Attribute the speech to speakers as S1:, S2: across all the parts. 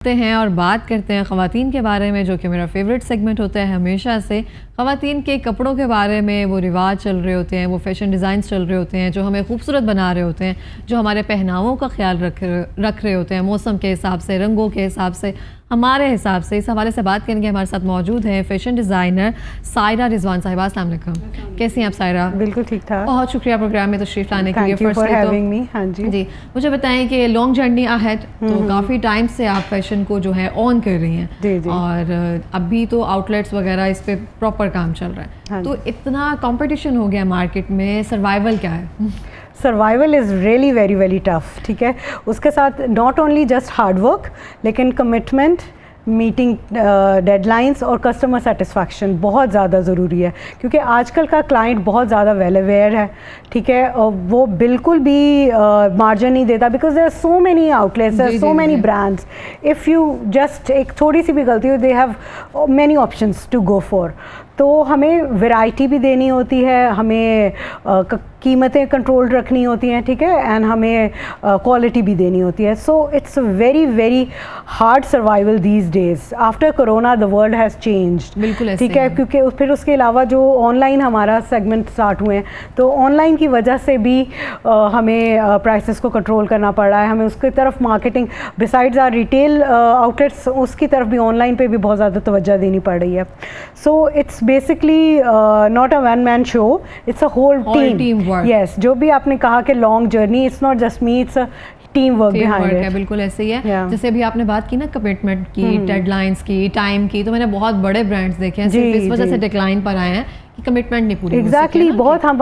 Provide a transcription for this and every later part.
S1: हैं और बात करते हैं ख़वातीन के बारे में, जो कि मेरा फेवरेट सेगमेंट होता है हमेशा से। ख़वातीन के कपड़ों के बारे में, वो रिवाज चल रहे होते हैं, वो फैशन डिज़ाइंस चल रहे होते हैं जो हमें खूबसूरत बना रहे होते हैं, जो हमारे पहनावों का ख्याल रख रहे होते हैं, मौसम के हिसाब से, रंगों के हिसाब से, हमारे हिसाब से। इस हवाले से बात करेंगे। हमारे साथ मौजूद है फैशन डिज़ाइनर सायरा रिजवान साहिबा। अस्सलाम वालेकुम, कैसी हैं आप सायरा?
S2: बिल्कुल ठीक ठाक।
S1: बहुत शुक्रिया प्रोग्राम में तशरीफ़ लाने के लिए।
S2: हाँ जी,
S1: मुझे बताएं कि लॉन्ग जर्नी अहेड, तो काफ़ी टाइम से आप फैशन को जो है ऑन कर रही हैं।
S2: जी जी।
S1: और अभी तो आउटलेट्स वगैरह इस पे प्रॉपर काम चल रहा है।
S2: हाँ,
S1: तो इतना कंपटीशन हो गया मार्केट में, सर्वाइवल क्या है?
S2: Survival is really very very tough. ठीक है, उसके साथ not only just hard work, लेकिन कमिटमेंट, मीटिंग डेडलाइंस और कस्टमर सेटिस्फैक्शन बहुत ज़्यादा ज़रूरी है, क्योंकि आजकल का क्लाइंट बहुत ज़्यादा वेल अवेयर है। ठीक है, और वो बिल्कुल भी मार्जिन नहीं देता, because there are so many outlets, there are so many brands. If you just एक थोड़ी सी भी गलती हो, they have many options to go for. तो हमें वैरायटी भी देनी होती है, हमें कीमतें कंट्रोल रखनी होती हैं, ठीक है, एंड हमें क्वालिटी भी देनी होती है। So it's very very hard survival these days. After corona the world has changed.
S1: बिल्कुल,
S2: ठीक है, क्योंकि फिर उसके अलावा जो ऑनलाइन हमारा सेगमेंट स्टार्ट हुए हैं, तो ऑनलाइन की वजह से भी हमें प्राइसेस को कंट्रोल करना पड़ रहा है। हमें उसकी तरफ marketing, besides our retail outlets, उसकी तरफ भी ऑनलाइन पे भी बहुत ज़्यादा तवज्जो देनी पड़ रही है। So it's basically not a one man show, it's a whole team. Yes, जो भी आपने कहा कि long journey, it's not just me, it's a team work behind it.
S1: बिल्कुल ऐसे ही है। जैसे अभी आपने बात की ना कमिटमेंट की, डेडलाइंस की, टाइम की, तो मैंने बहुत बड़े ब्रांड्स देखे हैं सिर्फ इस वजह से डिक्लाइन पर आए हैं कि कमिटमेंट नहीं पूरी।
S2: एग्जैक्टली, बहुत हम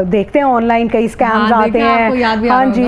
S2: देखते हैं ऑनलाइन कई स्कैम्स आते हैं। हाँ जी,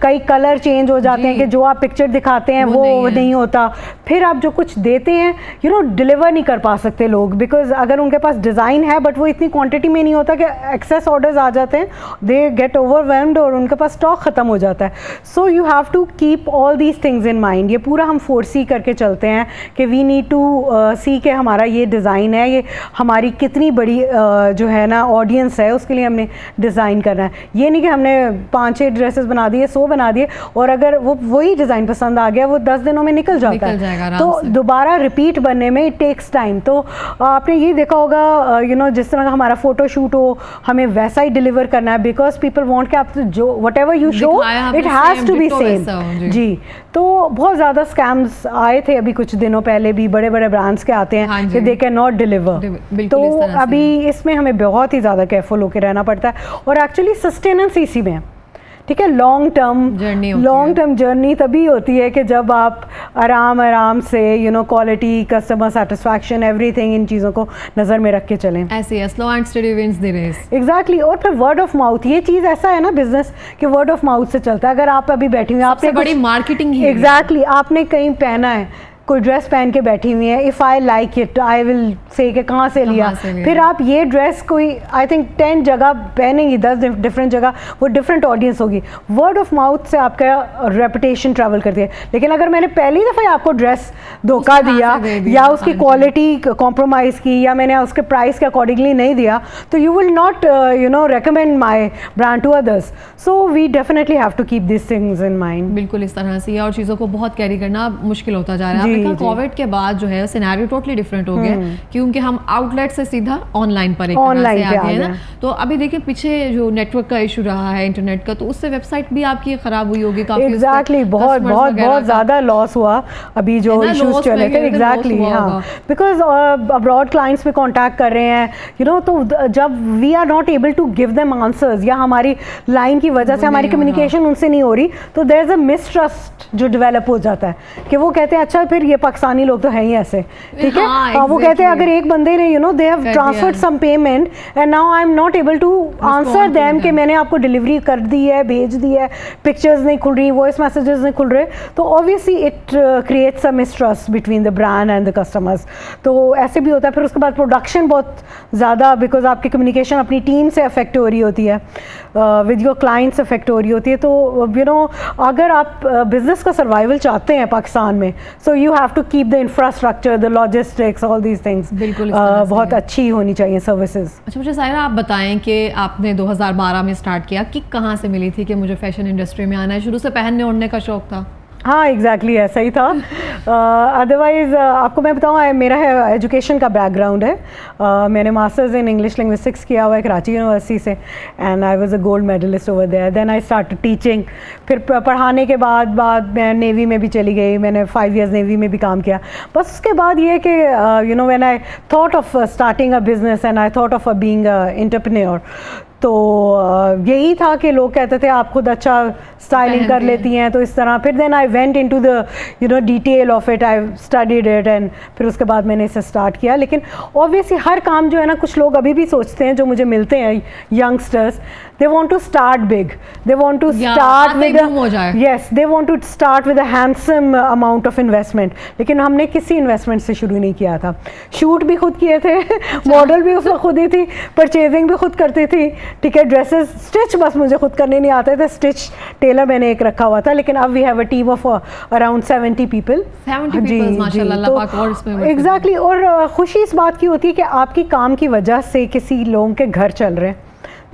S2: कई कलर चेंज हो जाते हैं कि जो आप पिक्चर दिखाते हैं वो नहीं होता। फिर आप जो कुछ देते हैं, यू नो, डिलीवर नहीं कर पा सकते लोग, बिकॉज अगर उनके पास डिज़ाइन है बट वो इतनी क्वांटिटी में नहीं होता, कि एक्सेस ऑर्डर्स आ जाते हैं, दे गेट ओवरवेल्म्ड और उनके पास स्टॉक ख़त्म हो जाता है। So you have to keep all these things in mind. ये पूरा हम फोरसी करके चलते हैं कि वी नीड टू सी के हमारा ये डिज़ाइन है, ये हमारी कितनी बड़ी जो है ना ऑडियंस है, उसके लिए हमने डिज़ाइन करना है। ये नहीं कि हमने 5-6 ड्रेसेस बना दिए, 100 बना दिए, और अगर वो वही डिज़ाइन पसंद आ गया, वो 10 दिनों में निकल जाता है। तो दोबारा रिपीट बनने में इट टेक्स टाइम। तो आपने ये देखा होगा, यू नो, जिस तरह का हमारा फ़ोटो शूट हो, हमें वैसा ही डिलीवर करना है, बिकॉज पीपल वॉन्ट कि आप जो whatever you show it has to be same. जी, तो बहुत ज़्यादा स्कैम्स आए थे अभी कुछ दिनों पहले भी, बड़े बड़े ब्रांड्स के आते हैं कि दे कैन नॉट डिलीवर। तो अभी इसमें हमें बहुत ही ज़्यादा केयरफुल होकर रहना पड़ता है, और एक्चुअली सस्टेनेंस इसी में है। ठीक है, लॉन्ग टर्म जर्नी तभी होती है कि जब आप आराम से, you know, quality, customer satisfaction, everything, इन चीज़ों को नज़र में रख के चलें।
S1: ऐसे slow and steady wins the race.
S2: Exactly. और फिर वर्ड ऑफ माउथ, ये चीज़ ऐसा है ना बिजनेस कि वर्ड ऑफ माउथ से चलता है। अगर आप अभी बैठी हुई हैं, आपने
S1: बड़ी मार्केटिंग ही।
S2: एग्जैक्टली, आपने कहीं पहना है, कोई ड्रेस पहन के बैठी हुई है, if I like it I will say कि कहाँ से लिया। फिर आप ये ड्रेस कोई आई थिंक 10 जगह पहनेंगी, 10 डिफरेंट जगह, वो डिफरेंट ऑडियंस होगी। वर्ड ऑफ माउथ से आपका रेपुटेशन ट्रैवल करती है। लेकिन अगर मैंने पहली दफ़ा आपको ड्रेस धोखा दिया, या उसकी क्वालिटी कॉम्प्रोमाइज़ की, या मैंने उसके प्राइस के अकॉर्डिंगली नहीं दिया, तो you will not, you know, recommend my brand to others. So we definitely have to keep this things in mind.
S1: बिल्कुल इस तरह से, और चीज़ों को बहुत कैरी करना मुश्किल होता जा रहा है। कोविड के बाद जो है सिनेरियो टोटली डिफरेंट हो गया, क्योंकि हम आउटलेट से सीधा ऑनलाइन पर एक तरह से आ गए ना। तो अभी देखिए, पीछे जो नेटवर्क का इशू रहा है, इंटरनेट का, तो उससे वेबसाइट भी आपकी खराब हुई होगी काफी।
S2: एग्जैक्टली, बहुत ज़्यादा लॉस हुआ अभी जो इश्यूज चले थे। एग्जैक्टली, हाँ, बिकॉज अब्रॉड क्लाइंट्स में कॉन्टैक्ट कर रहे हैं, यू नो, तो जब we are not able to give them answers, या हमारी लाइन की वजह से हमारी कम्युनिकेशन उनसे नहीं हो रही, तो देयर इज अ मिसट्रस्ट जो डेवलप हो जाता है, कि वो कहते हैं अच्छा, फिर ये पाकिस्तानी लोग तो हैं ही ऐसे। ठीक है, वो कहते हैं अगर एक बंदे ने, you know, they have transferred some payment and now I am not able to answer them कि मैंने आपको डिलीवरी कर दी है, भेज दी है, पिक्चर्स नहीं खुल रही, वॉइस मैसेजेस नहीं खुल रहे, तो obviously it creates a mistrust between the brand and the customers. तो ऐसे भी होता है। फिर उसके बाद प्रोडक्शन बहुत ज़्यादा, बिकॉज आपकी कम्युनिकेशन अपनी टीम से अफेक्ट हो रही होती है, विद योर क्लाइंट्स अफेक्ट हो रही होती है। तो यू नो, अगर आप बिजनेस का सर्वाइवल चाहते हैं पाकिस्तान में, so you have to keep the infrastructure, the logistics, all these things
S1: बिल्कुल
S2: बहुत अच्छी होनी चाहिए सर्विसेज।
S1: अच्छा, मुझे सायरा आप बताएं कि आपने 2012 में स्टार्ट किया, कि कहाँ से मिली थी कि मुझे फैशन इंडस्ट्री में आना है? शुरू से पहनने ओढ़ने का शौक था?
S2: हाँ एग्जैक्टली ऐसा ही था। अदरवाइज़ आपको मैं बताऊँ, मेरा है एजुकेशन का बैकग्राउंड है। मैंने मास्टर्स इन इंग्लिश लिंग्विस्टिक्स किया हुआ है कराची यूनिवर्सिटी से, and I was a gold medalist over there. Then I start teaching. फिर पढ़ाने के बाद मैं नेवी में भी चली गई, मैंने 5 years नेवी में भी काम किया। बस उसके बाद ये कि you know when I thought of starting a business and I thought of being a entrepreneur, तो यही था कि लोग कहते थे आप खुद अच्छा स्टाइलिंग कर लेती हैं, तो इस तरह। फिर then I went into the you know detail of it, I studied it, and फिर उसके बाद मैंने इसे स्टार्ट किया। लेकिन ऑब्वियसली हर काम जो है ना, कुछ लोग अभी भी सोचते हैं जो मुझे मिलते हैं youngsters, they want to start big, they want to start with yes, they want to start with a handsome amount of investment। लेकिन हमने किसी इन्वेस्टमेंट से शुरू नहीं किया था। शूट भी खुद किए थे, मॉडल भी उस वक्त खुद ही थी, परचेजिंग भी खुद करती थी, ठीक है। ड्रेसेस स्टिच बस मुझे खुद करने नहीं आते थे, स्टिच टेलर मैंने एक रखा हुआ था। लेकिन अब we have a team of around 70 people। Exactly. और खुशी इस बात की होती है कि आपकी काम की वजह से किसी लोगों के घर चल रहे हैं,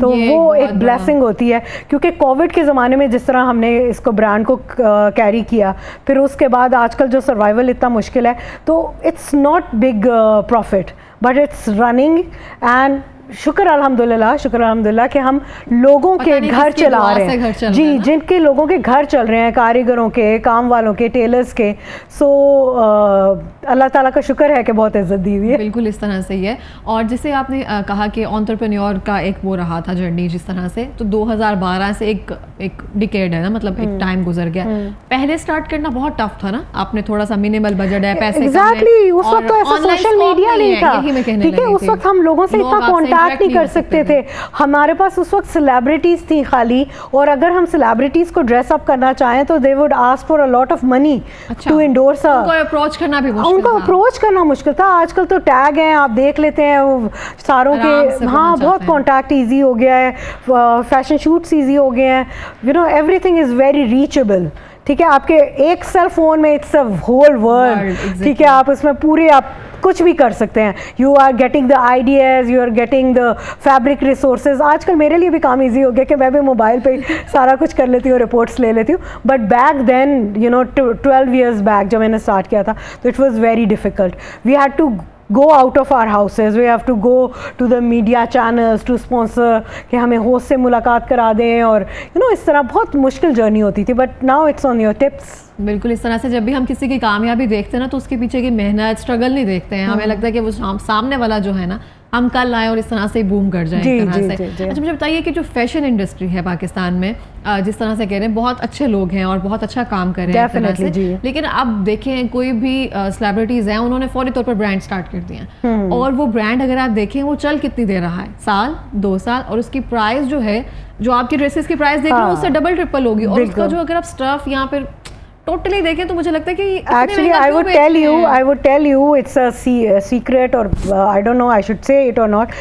S2: तो वो एक ब्लेसिंग होती है। क्योंकि कोविड के ज़माने में जिस तरह हमने इसको ब्रांड को कैरी किया, फिर उसके बाद आजकल जो सर्वाइवल इतना मुश्किल है, तो it's not big profit but it's running. And शुक्र अल्हम्दुलिल्लाह कि हम लोगों के घर चला रहे हैं जी, जिनके लोगों के घर चल रहे हैं, कारीगरों के, काम वालों के, टेलर्स के। सो अल्लाह ताला का शुक्र है कि बहुत इज्जत दी हुई है।
S1: बिल्कुल इस तरह से ही है। और जैसे आपने कहा कि एंटरप्रेन्योर का एक वो रहा था जर्नी जिस तरह से, तो 2012 से एक डिकेड है ना, मतलब एक टाइम गुजर गया। पहले स्टार्ट करना बहुत टफ था ना, आपने थोड़ा सा मिनिमल बजट है, पैसे
S2: एग्जैक्टली। उस वक्त तो ऐसा सोशल मीडिया नहीं था, ठीक है। उस वक्त हम लोगों से इतना कॉन्टैक्ट नहीं कर सकते थे। हमारे पास उस वक्त सेलिब्रिटीज थी खाली, और अगर हम सेलिब्रिटीज को ड्रेस अप करना चाहें तो they would ask for a lot of money to endorse.
S1: उनको अप्रोच करना भी मुश्किल था।
S2: उनको अप्रोच करना मुश्किल था। आजकल तो टैग हैं, आप देख लेते हैं सारों के। हाँ, बहुत कॉन्टैक्ट ईजी हो गया है, फैशन शूट्स ईजी हो गए हैं, you know everything is very reachable, ठीक है। आपके एक सेल फोन में इट्स अ होल वर्ल्ड, ठीक है। आप उसमें पूरे आप कुछ भी कर सकते हैं। You are getting the ideas, you are getting the fabric resources. आजकल मेरे लिए भी काम इजी हो गया कि मैं भी मोबाइल पे सारा कुछ कर लेती हूँ, रिपोर्ट्स ले लेती हूँ। But back then you know 12 years back जब मैंने स्टार्ट किया था, तो it was very difficult. We had to go out of our houses, we have to go to the media channels to sponsor कि हमें होस्ट से मुलाकात करा दें, और you know इस तरह बहुत मुश्किल जर्नी होती थी। But now it's on your tips.
S1: बिल्कुल इस तरह से जब भी हम किसी की कामयाबी देखते हैं ना, तो उसके पीछे की मेहनत, स्ट्रगल नहीं देखते हैं। हमें लगता है कि वो सामने वाला जो है ना, हम कल आए और इस तरह से बूम कर जाए एक तरह से। अच्छा, मुझे बताइए कि जो फैशन इंडस्ट्री है पाकिस्तान में, जिस तरह से कह रहे हैं बहुत अच्छे लोग हैं और बहुत अच्छा काम कर रहे हैं तरह से, लेकिन अब देखें कोई भी सेलिब्रिटीज हैं, उन्होंने फौरी तौर पर ब्रांड स्टार्ट कर दिए हैं, और वो ब्रांड अगर आप देखें वो चल कितनी दे रहा है, साल 2 साल, और उसकी प्राइस जो है, जो आपकी ड्रेसेस की प्राइस देख रहे हो उससे डबल ट्रिपल होगी। और उसका जो अगर आप स्टफ यहाँ पर टोटली देखें तो मुझे लगता है कि
S2: actually I would tell you it's a secret, और I don't know I should say it और नॉट।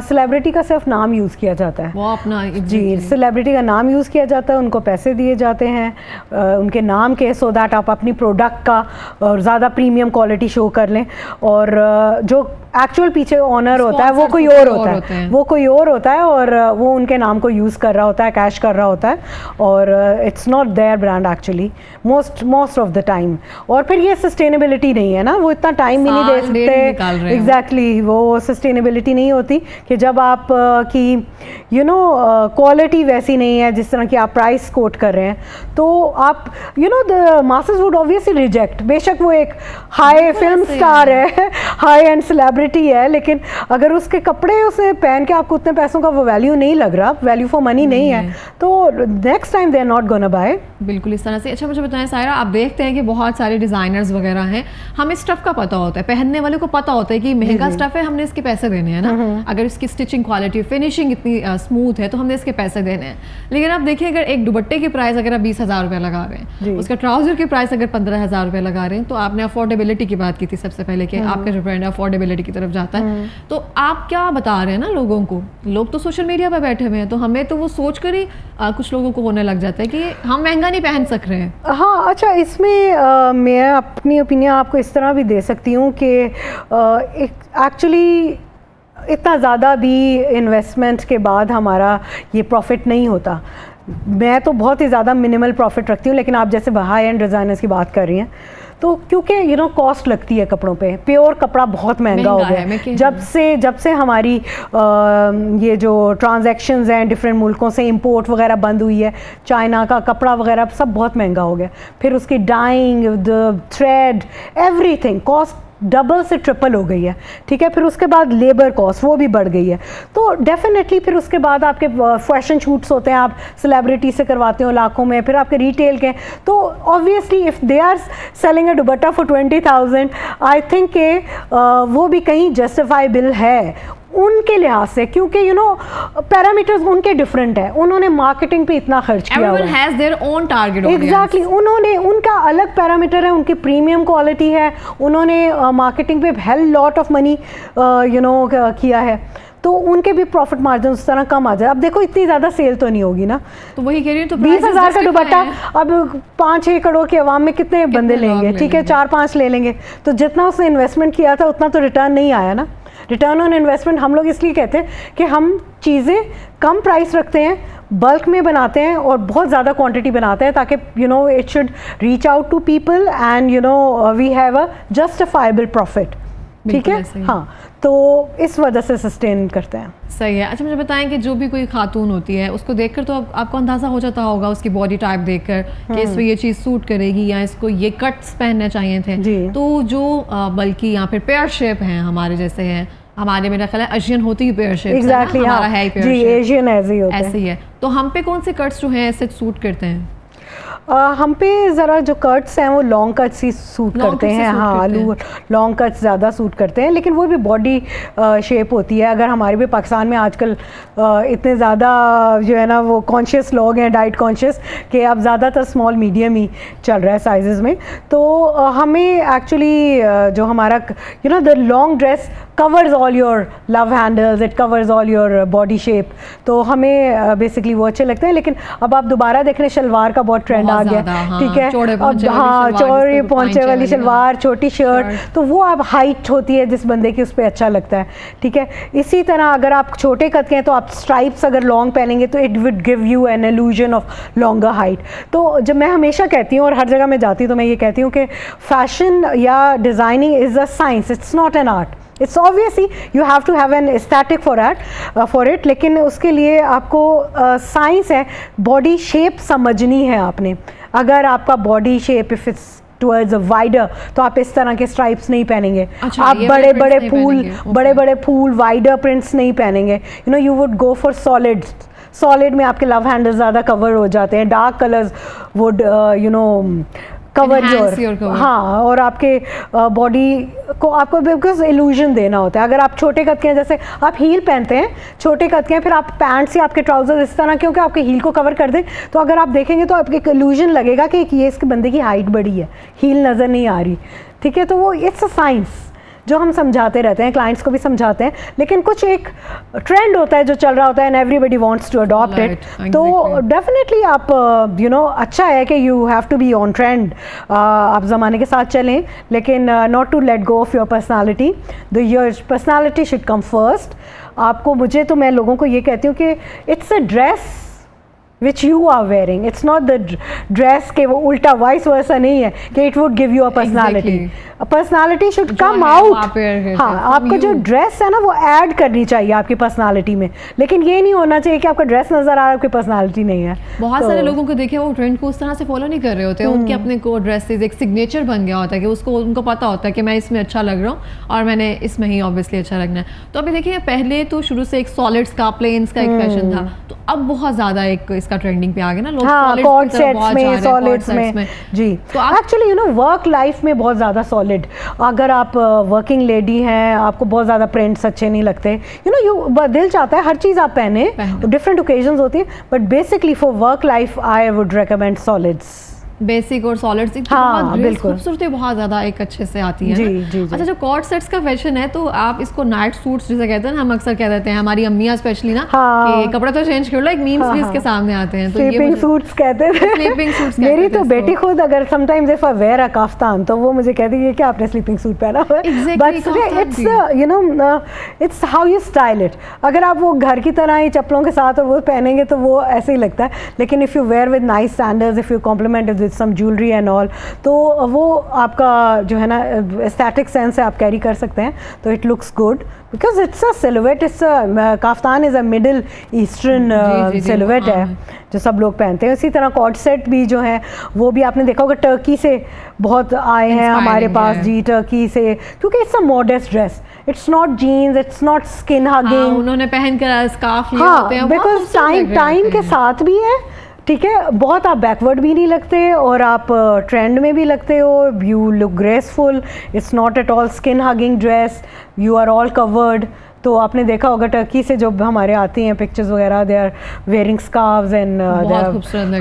S2: सेलिब्रिटी का सिर्फ नाम यूज़ किया जाता है,
S1: वो अपना
S2: जी, सेलिब्रिटी का नाम यूज़ किया जाता है, उनको पैसे दिए जाते हैं उनके नाम के, सो दैट आप अपनी प्रोडक्ट का और ज़्यादा प्रीमियम क्वालिटी शो कर लें। और जो एक्चुअल पीछे ऑनर होता है वो कोई और होता है, और वो उनके नाम को यूज़ कर रहा होता है, कैश कर रहा होता है, और it's not their brand actually most of the time. और फिर ये सस्टेनेबिलिटी नहीं है ना, वो इतना टाइम भी नहीं दे सकते। एग्जैक्टली, वो सस्टेनेबिलिटी नहीं होती कि जब आप की यू नो क्वालिटी वैसी नहीं है जिस तरह की आप प्राइस कोट कर रहे हैं, तो आप you know the masses would obviously reject. बेशक वो एक हाई फिल्म स्टार है, हाई एंड सेलिब्रिटी है, लेकिन अगर उसके कपड़े उसे पहन के आपको उतने पैसों का वो वैल्यू नहीं लग रहा, वैल्यू फॉर मनी नहीं है, तो next time they are not gonna buy.
S1: बिल्कुल इस तरह से। अच्छा, मुझे बताएं सायरा, आप देखते हैं कि बहुत सारे डिज़ाइनर्स वगैरह हैं, हमें स्टफ़ का पता होता है, पहनने वाले को पता होता है कि महंगा स्टफ़ है, हमने इसके पैसे देने हैं ना, अगर इसकी स्टिचिंग क्वालिटी, फिनिशिंग इतनी स्मूथ है तो हमने इसके पैसे देने हैं। लेकिन आप देखिए, अगर एक दुपट्टे की प्राइस अगर आप 20,000 रुपये लगा रहे हैं, उसका ट्राउज़र की प्राइस अगर 15,000 रुपये लगा रहे हैं, तो आपने अफोर्डेबिलिटी की बात की थी सबसे पहले कि आपका जो ब्रांड अफोर्डेबिलिटी की तरफ जाता है, तो आप क्या बता रहे हैं ना लोगों को? लोग तो सोशल मीडिया पर बैठे हुए हैं, तो हमें तो वो सोच कर ही कुछ लोगों को होने लग जाता है कि हम महंगा नहीं पहन सक रहे हैं।
S2: हाँ, अच्छा, इसमें मैं अपनी ओपिनियन आपको इस तरह भी दे सकती हूँ कि एक्चुअली इतना ज़्यादा भी इन्वेस्टमेंट के बाद हमारा ये प्रॉफिट नहीं होता। मैं तो बहुत ही ज़्यादा मिनिमल प्रॉफिट रखती हूँ, लेकिन आप जैसे हाई एंड डिज़ाइनर्स की बात कर रही हैं तो क्योंकि कॉस्ट लगती है कपड़ों पे, प्योर कपड़ा बहुत महंगा हो गया है। जब से हमारी ये जो ट्रांजैक्शंस हैं डिफरेंट मुल्कों से इंपोर्ट वगैरह बंद हुई है, चाइना का कपड़ा वगैरह सब बहुत महंगा हो गया, फिर उसकी dyeing, the thread, everything cost double से ट्रिपल हो गई है, ठीक है। फिर उसके बाद लेबर कॉस्ट वो भी बढ़ गई है, तो डेफिनेटली फिर उसके बाद आपके फैशन शूट्स होते हैं, आप सेलिब्रिटी से करवाते हो लाखों में, फिर आपके रिटेल के, तो obviously if they are selling a dupatta for 20,000 I think के वो भी कहीं जस्टिफाइबल है उनके लिहाज से, क्योंकि पैरामीटर्स उनके डिफरेंट है, उन्होंने मार्केटिंग पे इतना खर्च किया हुआ है।
S1: Everyone has their own target audience.
S2: Exactly, उन्होंने उनका अलग पैरामीटर है, उनकी प्रीमियम क्वालिटी है, उन्होंने मार्केटिंग पे हेल लॉट ऑफ मनी किया है, तो उनके भी प्रॉफिट मार्जिन उस तरह कम आ जाए। अब देखो इतनी ज़्यादा सेल तो नहीं होगी ना,
S1: तो वही कह रही हूँ, तो
S2: 20,000 का दुपट्टा अब 5-6 करोड़ के अवाम में कितने बंदे लेंगे, ठीक है, 4-5 ले लेंगे, तो जितना उसने इन्वेस्टमेंट किया था उतना तो रिटर्न नहीं आया ना। रिटर्न ऑन इन्वेस्टमेंट हम लोग इसलिए कहते हैं कि हम चीज़ें कम प्राइस रखते हैं, बल्क में बनाते हैं और बहुत ज़्यादा क्वांटिटी बनाते हैं, ताकि it should reach out to people and we have a justifiable profit, ठीक है। हाँ, तो इस वजह से सस्टेन करते हैं।
S1: सही है। अच्छा, मुझे बताएं कि जो भी कोई खातून होती है उसको देखकर तो आपको अंदाज़ा हो जाता होगा उसकी बॉडी टाइप देखकर कि इसमें ये चीज़ सूट करेगी या इसको ये कट्स पहनने चाहिए थे, तो जो बल्कि यहाँ फिर पेयर शेप हैं हमारे जैसे हैं, हमारे मेरा ख्याल है एशियन होती ही पेयर शेप,
S2: एग्जैक्टली,
S1: हमारा है पेयर शेप,
S2: एशियन ऐसे ही है,
S1: तो हम पे कौन से कट्स जो हैं ऐसे सूट करते हैं?
S2: हम पे ज़रा जो कट्स हैं वो लॉन्ग कट्स ही सूट करते हैं, हाँ, लॉन्ग कट्स ज़्यादा सूट करते हैं, लेकिन वो भी बॉडी शेप होती है। अगर हमारे भी पाकिस्तान में आजकल इतने ज़्यादा जो है ना वो कॉन्शियस लोग हैं, डाइट कॉन्शियस, कि अब ज़्यादातर स्मॉल मीडियम ही चल रहा है साइजेस में, तो हमें एक्चुअली जो हमारा the long dress covers all your love handles, it covers all your body shape, तो हमें बेसिकली वो अच्छे लगते हैं। लेकिन अब आप दोबारा देख रहे हैं शलवार का बहुत ट्रेंड आ गया, ठीक है, हाँ, चौड़े पहुंचे वाली शलवार, छोटी शर्ट, तो वो अब हाइट होती है जिस बंदे की उस पर अच्छा लगता है, ठीक है। इसी तरह अगर आप छोटे कद के हैं तो आप स्ट्राइप्स अगर लॉन्ग पहनेंगे तो it would give you an illusion of longer height. तो जब मैं हमेशा कहती हूँ और हर जगह मैं जाती हूँ तो मैं ये कहती हूँ कि फैशन या designing is a science, it's not an art. It's obviously you have to have an aesthetic for it, लेकिन उसके लिए आपको साइंस है, बॉडी शेप समझनी है आपने। अगर आपका body shape if it's towards a wider तो आप इस तरह के स्ट्राइप्स नहीं पहनेंगे, आप बड़े बड़े फूल वाइडर प्रिंट्स नहीं पहनेंगे, you would go for solid में आपके लव हैंडल ज़्यादा कवर हो जाते हैं, dark colours would cover your, हाँ, और आपके बॉडी को आपको बिकॉज इल्यूजन देना होता है। अगर आप छोटे कद के हैं, जैसे आप हील पहनते हैं, छोटे कद के हैं, फिर आप पैंट्स या आपके ट्राउजर्स इस तरह क्योंकि आपके हील को कवर कर दें, तो अगर आप देखेंगे तो आपको एक इल्यूजन लगेगा कि ये इसके बंदे की हाइट बड़ी है, हील नज़र नहीं आ रही, ठीक है। तो वो इट्स अ साइंस जो हम समझाते रहते हैं, क्लाइंट्स को भी समझाते हैं, लेकिन कुछ एक ट्रेंड होता है जो चल रहा होता है and everybody wants to adopt it, तो डेफिनेटली आप अच्छा है कि you have to be on trend, आप ज़माने के साथ चलें, लेकिन not to let go of your personality, your personality should come first. आपको मुझे तो मैं लोगों को ये कहती हूँ कि it's a dress which you are wearing, it's not the dress के वो उल्टा वाइस वर्सा नहीं है कि it would give you a personality, a personality should come out, हाँ, आपको जो ड्रेस है ना वो ऐड करनी चाहिए आपकी पर्सनालिटी में, लेकिन ये नहीं होना चाहिए कि आपका ड्रेस नजर आ रहा है आपकी पर्सनालिटी नहीं है।
S1: बहुत सारे लोगों को देखे वो ट्रेंड को उस तरह से फॉलो नहीं कर रहे होते, उनके अपने को ड्रेसेस एक सिग्नेचर बन गया होता है कि उसको उनको पता होता है कि मैं इसमें अच्छा लग रहा हूँ और मैंने इसमें ही ऑब्वियसली अच्छा लगना है। तो अभी देखिए पहले तो शुरू से एक सॉलिड्स का, प्लेन्स का एक फैशन था, तो अब बहुत ज़्यादा एक इसका ट्रेंडिंग पे आ गया ना लोग,
S2: कॉर्ड सेट्स में, सॉलिड्स में, जी। तो एक्चुअली वर्क लाइफ में बहुत ज़्यादा सॉलिड, अगर आप वर्किंग लेडी हैं, आपको बहुत ज़्यादा प्रिंट्स अच्छे नहीं लगते, दिल चाहता है हर चीज़ आप पहने, डिफरेंट ओकेजन्स होती है, but basically for work life I would recommend solids.
S1: Basic और सॉलिड सी खूबसूरती बहुत ज्यादा एक अच्छे से आती है। जी। अच्छा, जो कॉर्ड सेट्स का फैशन है तो आप इसको नाइट सूट्स जिसे कहते हैं, हम अक्सर कह देते हैं, हमारी अम्मियां स्पेशली ना कि कपड़ा तो चेंज कर लो, एक मीम्स भी इसके सामने आते हैं, तो
S2: स्लीपिंग सूट्स कहते थे। स्लीपिंग सूट्स मेरी तो बेटी खुद अगर sometimes if I wear a kaftan तो वो मुझे कहती है कि आपने स्लीपिंग सूट पहना हुआ है, but it's you know it's how you style it. अगर आप वो घर की तरह ही चप्पलों के साथ और वो पहनेंगे तो वो ऐसे ही लगता है, लेकिन if you wear with nice sandals, if you compliment with some jewellery and all, तो वो आपका जो है ना एस्थेटिक सेंस है, आप कैरी कर सकते हैं, तो it looks good because it's a silhouette. It's kaftan is a middle eastern silhouette है जो सब लोग पहनते हैं। इसी तरह कॉर्ड सेट भी जो है वो भी आपने देखा होगा, टर्की से बहुत आए हैं हमारे पास जी, टर्की से, क्योंकि it's a modest dress, it's not jeans, it's not skin hugging.
S1: उन्होंने पहन कर स्कार्फ लिए होते हैं,
S2: बिकॉज टाइम के साथ भी है, ठीक है, बहुत आप बैकवर्ड भी नहीं लगते और आप ट्रेंड में भी लगते हो, you look graceful, it's not at all skin hugging dress, you are all covered. तो आपने देखा होगा टर्की से जो हमारे आती हैं पिक्चर्स वगैरह, they are wearing scarves and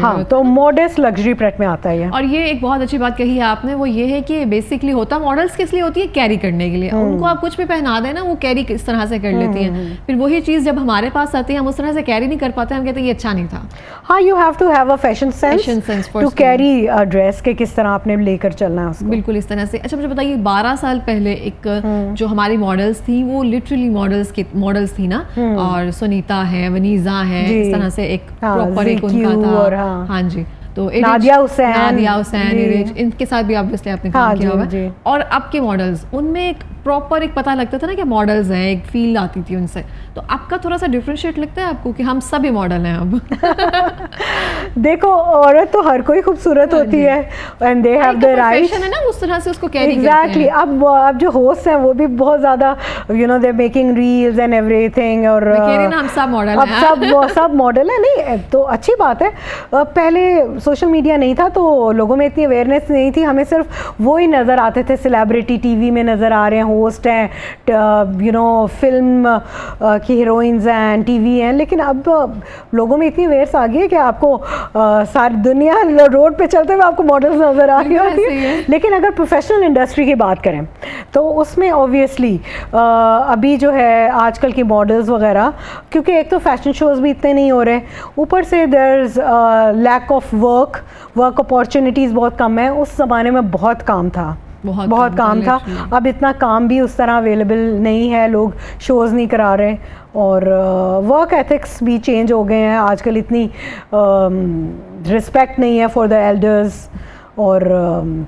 S2: हाँ, तो मॉडेस्ट लग्जरी प्रेट में आता है।
S1: और ये एक बहुत अच्छी बात कही है आपने, वो ये है कि बेसिकली होता मॉडल्स किस लिए होती है, कैरी करने के लिए। उनको आप कुछ भी पहना दें ना, वो कैरी किस तरह से कर लेती हैं, फिर वही चीज़ जब हमारे पास आती है हम उस तरह से कैरी नहीं कर पाते, हम कहते हैं ये अच्छा नहीं था।
S2: हाँ, you have to have a fashion sense to carry a dress के किस तरह आपने लेकर चलना है उसको।
S1: बिल्कुल इस तरह से। अच्छा, मुझे बताइए 12 साल पहले एक जो हमारी मॉडल्स थी वो लिटरली मॉडल्स थी ना, और सुनीता है, वनीजा है, इस तरह से एक प्रॉपर एक उनका था। हाँ जी, तो
S2: नादिया हुसैन,
S1: इनके साथ भी ऑब्वियसली आपने काम किया होगा। और अब के मॉडल्स, उनमें एक प्रॉपर एक पता लगता था ना कि मॉडल्स हैं, एक फील आती थी उनसे, तो आपका थोड़ा सा डिफरेंशिएट लगता है आपको कि हम सभी मॉडल हैं अब?
S2: देखो, औरत तो हर कोई खूबसूरत होती है and they have the right,
S1: है ना, उस तरह से उसको कैरी
S2: एग्जैक्टली। अब जो होस्ट हैं वो भी बहुत ज़्यादा you know they making reels and everything, और
S1: हम सब मॉडल हैं,
S2: सब मॉडल है। नहीं तो अच्छी बात है। पहले सोशल मीडिया नहीं था तो लोगों में इतनी अवेयरनेस नहीं थी, हमें सिर्फ वो ही नज़र आते थे, सेलिब्रिटी टीवी में नज़र आ रहे हैं, होस्ट हैं, यू नो फिल्म की हीरोइंस हैं, टीवी हैं, लेकिन अब लोगों में इतनी अवेयरनेस आ गई है कि आपको सारी दुनिया रोड पे चलते हुए आपको मॉडल्स नज़र आ रही होती है। लेकिन अगर प्रोफेशनल इंडस्ट्री की बात करें तो उसमें ऑब्वियसली अभी जो है आजकल की मॉडल्स वगैरह, क्योंकि एक तो फैशन शोज़ भी इतने नहीं हो रहे, ऊपर से there is lack of work opportunities बहुत कम है। उस ज़माने में बहुत काम था, बहुत काम था। अब इतना काम भी उस तरह अवेलेबल नहीं है, लोग शोज़ नहीं करा रहे, और वर्क एथिक्स भी चेंज हो गए हैं। आजकल इतनी रिस्पेक्ट नहीं है फॉर द एल्डर्स, और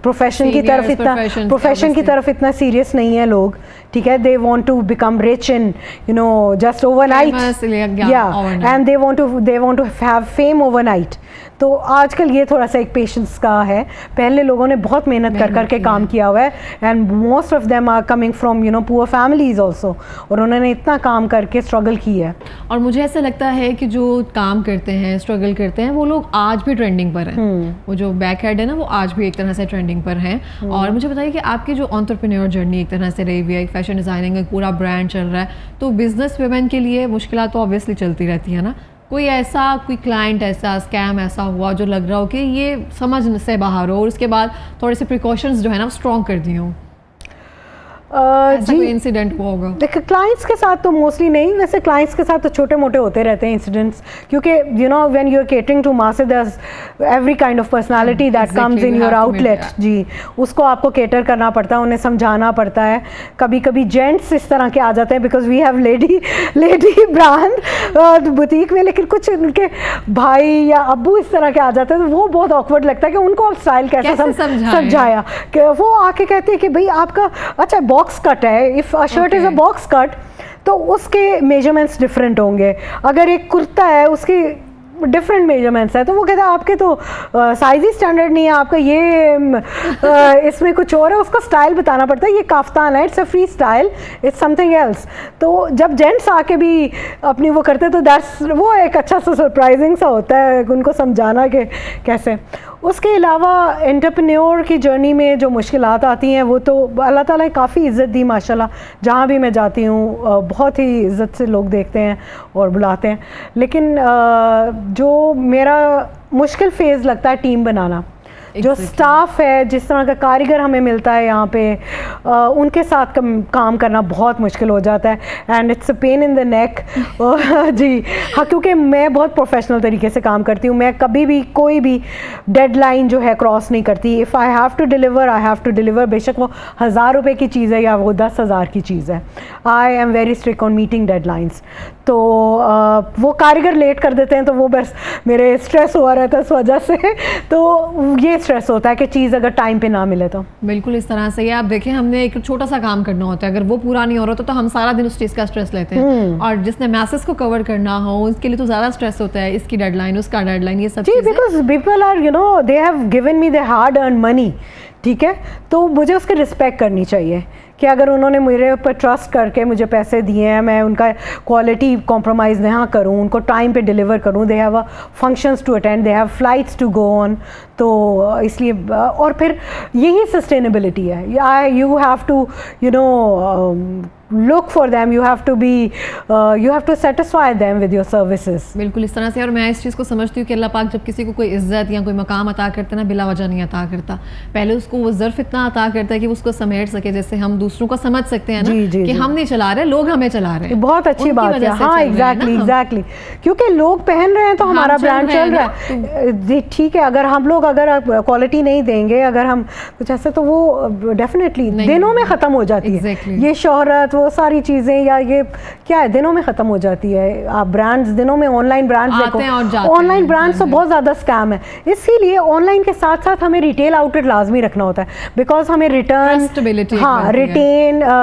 S2: प्रोफेशन की तरफ इतना सीरियस नहीं है लोग, ठीक है। They want to become rich in you know just overnight, and they want to have fame overnight. तो आजकल ये थोड़ा सा एक पेशेंस का है। पहले लोगों ने बहुत मेहनत कर के काम किया हुआ है, and most of them are coming from you know poor families also, और उन्होंने इतना काम करके स्ट्रगल की है।
S1: और मुझे ऐसा लगता है कि जो काम करते हैं, स्ट्रगल करते हैं, वो लोग आज भी ट्रेंडिंग पर हैं। वो जो बैक हेड है ना, वो आज भी एक तरह से ट्रेंडिंग पर हैं। और मुझे बताइए कि आपकी जो एंटरप्रेन्योर जर्नी एक तरह से रही हुई है, फैशन डिज़ाइनिंग एक पूरा ब्रांड चल रहा है, तो बिजनेस वुमेन के लिए मुश्किलात तो ऑब्वियसली चलती रहती है ना। कोई क्लाइंट ऐसा स्कैम ऐसा हुआ जो लग रहा हो कि ये समझ से बाहर हो, और उसके बाद थोड़े से प्रिकॉशंस जो है ना स्ट्रॉन्ग कर दिए हों?
S2: जी,
S1: इंसिडेंट हुआ होगा?
S2: देखिए, क्लाइंट्स के साथ तो मोस्टली नहीं, वैसे क्लाइंट्स के साथ तो छोटे मोटे होते रहते हैं इंसिडेंट्स, क्योंकि you know when you are catering to masses, there is every kind of personality that comes in your outlet. जी, उसको आपको केटर करना पड़ता है, उन्हें समझाना पड़ता है। कभी कभी जेंट्स इस तरह के आ जाते हैं, because we have lady brand boutique में, लेकिन कुछ उनके भाई या अब्बू इस तरह के आ जाते हैं, तो वो बहुत ऑकवर्ड लगता है कि उनको स्टाइल कैसे समझाया। कि वो आके कहते हैं कि भाई आपका अच्छा बॉक्स कट है, if a shirt is a box cut तो उसके मेजरमेंट्स डिफरेंट होंगे, अगर एक कुर्ता है उसकी डिफरेंट मेजरमेंट्स है, तो वो कहते हैं आपके तो साइज ही स्टैंडर्ड नहीं है, आपका ये इसमें कुछ और है, उसका स्टाइल बताना पड़ता है। ये काफ्तान है, it's a free style, it's something else. तो जब जेंट्स आके भी अपनी वो करते तो दैट्स वो एक अच्छा सा सरप्राइजिंग सा होता है उनको समझाना कि कैसे। उसके अलावा एंटरप्रेन्योर की जर्नी में जो मुश्किलात आती हैं वो तो अल्लाह ताला ने काफ़ी इज़्ज़त दी माशाल्लाह। जहाँ भी मैं जाती हूँ बहुत ही इज़्ज़त से लोग देखते हैं और बुलाते हैं, लेकिन जो मेरा मुश्किल फेज़ लगता है टीम बनाना। जो स्टाफ है, जिस तरह का कारीगर हमें मिलता है यहाँ पे, उनके साथ काम करना बहुत मुश्किल हो जाता है and it's a pain in the neck. जी हाँ, क्योंकि मैं बहुत प्रोफेशनल तरीके से काम करती हूँ, मैं कभी भी कोई भी डेडलाइन जो है क्रॉस नहीं करती। If I have to deliver, I have to deliver, बेशक वो 1000 रुपये की चीज़ है या वो 10,000 की चीज़ है। I am very strict on meeting deadlines. तो वो कारीगर लेट कर देते हैं तो वो बस मेरे स्ट्रेस हुआ रहता है इस वजह से। तो ये स्ट्रेस होता है कि चीज़ अगर टाइम पे ना मिले तो।
S1: बिल्कुल इस तरह से ही आप देखें, हमने एक छोटा सा काम करना होता है, अगर वो पूरा नहीं हो रहा तो हम सारा दिन उस चीज़ का स्ट्रेस लेते हैं, और जिसने मैसेज को कवर करना हो उसके लिए तो ज़्यादा स्ट्रेस होता है, इसकी डेडलाइन, उसका डेडलाइन, ये सब।
S2: जी, because people are they have given me the hard earn money, ठीक है, तो मुझे उसकी रिस्पेक्ट करनी चाहिए कि अगर उन्होंने मेरे ऊपर ट्रस्ट करके मुझे पैसे दिए हैं, मैं उनका क्वालिटी कॉम्प्रोमाइज़ ना करूं, उनको टाइम पे डिलीवर करूं। They have functions to attend, they have flights to go on. तो इसलिए, और फिर यही सस्टेनेबिलिटी है। You have to look for them, you have to satisfy them with your services।
S1: बिल्कुल इस तरह से। और मैं इस चीज़ को समझती हूँ कि अल्लाह पाक जब किसी को कोई इज्जत या कोई मकाम अता करता है ना, बिला वजह नहीं अता करता। पहले उसको वो ज़र्फ इतना अता करता है कि उसको समेट सके, जैसे हम दूसरों को समझ सकते हैं ना, कि हम नहीं चला रहे, लोग हमें चला रहे हैं।
S2: बहुत अच्छी बात है। हाँ, एग्जैक्टली, क्योंकि लोग पहन रहे हैं तो हमारा ब्रांड चल रहा है। ठीक है, अगर हम लोग अगर क्वालिटी नहीं देंगे, अगर हम कुछ ऐसे, तो वो डेफिनेटली दिनों में ख़त्म हो जाती है। ये शोहरत, वो सारी चीज़ें, या ये क्या है, दिनों में ख़त्म हो जाती है। आप ब्रांड्स दिनों में, ऑनलाइन ब्रांड्स देखो, ऑनलाइन ब्रांड्स तो बहुत ज़्यादा स्कैम है। इसीलिए ऑनलाइन के साथ साथ हमें रिटेल आउटलेट लाजमी रखना होता है, बिकॉज हमें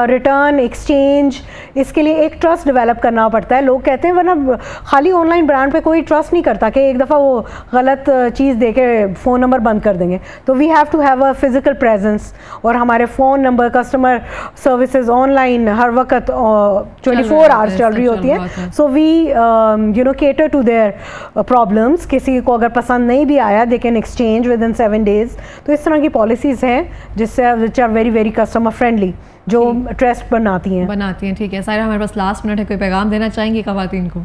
S2: रिटर्न एक्सचेंज, इसके लिए एक ट्रस्ट डेवलप करना पड़ता है। लोग कहते हैं, वरना खाली ऑनलाइन ब्रांड पे कोई ट्रस्ट नहीं करता कि एक दफ़ा वो गलत चीज़ दे के फ़ोन नंबर बंद कर देंगे। तो we have to have a physical presence, और हमारे phone number, customer services online हर वक्त 24 आवर्स चल रही होती है। So we cater to their problems. किसी को अगर पसंद नहीं भी आया, they can exchange within 7 days। तो इस तरह की पॉलिसीज़ हैं जिससे, which are very very customer friendly, जो ट्रस्ट बनाती हैं।
S1: ठीक है सायरा, हमारे पास लास्ट मिनट है, कोई पैगाम देना चाहेंगी ख़वातीन को?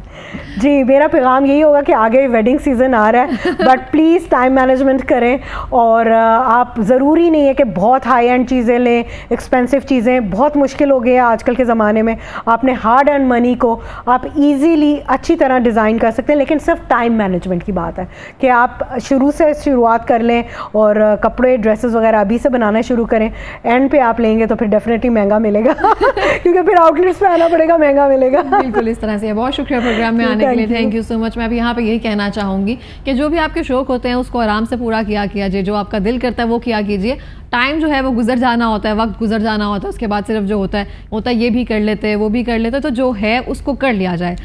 S2: जी, मेरा पैगाम यही होगा कि आगे वेडिंग सीज़न आ रहा है, बट प्लीज़ टाइम मैनेजमेंट करें, और आप ज़रूरी नहीं है कि बहुत हाई एंड चीज़ें लें, एक्सपेंसिव चीज़ें। बहुत मुश्किल हो गया है आजकल के ज़माने में। आपने हार्ड अर्न मनी को आप ईजीली अच्छी तरह डिज़ाइन कर सकते हैं, लेकिन सिर्फ टाइम मैनेजमेंट की बात है कि आप शुरू से शुरुआत कर लें, और कपड़े, ड्रेसेस वगैरह अभी से बनाना शुरू करें। एंड पे आप लेंगे तो फिर डेफिनेटली महंगा मिलेगा क्योंकि फिर आउटलेट्स पे आना पड़ेगा, महंगा मिलेगा।
S1: बिल्कुल इस तरह से। बहुत शुक्रिया प्रोग्राम में आने के लिए, थैंक यू सो मच। मैं अभी यहाँ पे यही कहना चाहूँगी कि जो भी आपके शौक होते हैं उसको आराम से पूरा किया कीजिए, जो आपका दिल करता है वो किया कीजिए। टाइम जो है वो गुजर जाना होता है, वक्त गुजर जाना होता है, उसके बाद सिर्फ जो होता है ये भी कर लेते हैं, वो भी कर लेते हैं, तो जो है उसको कर लिया जाए।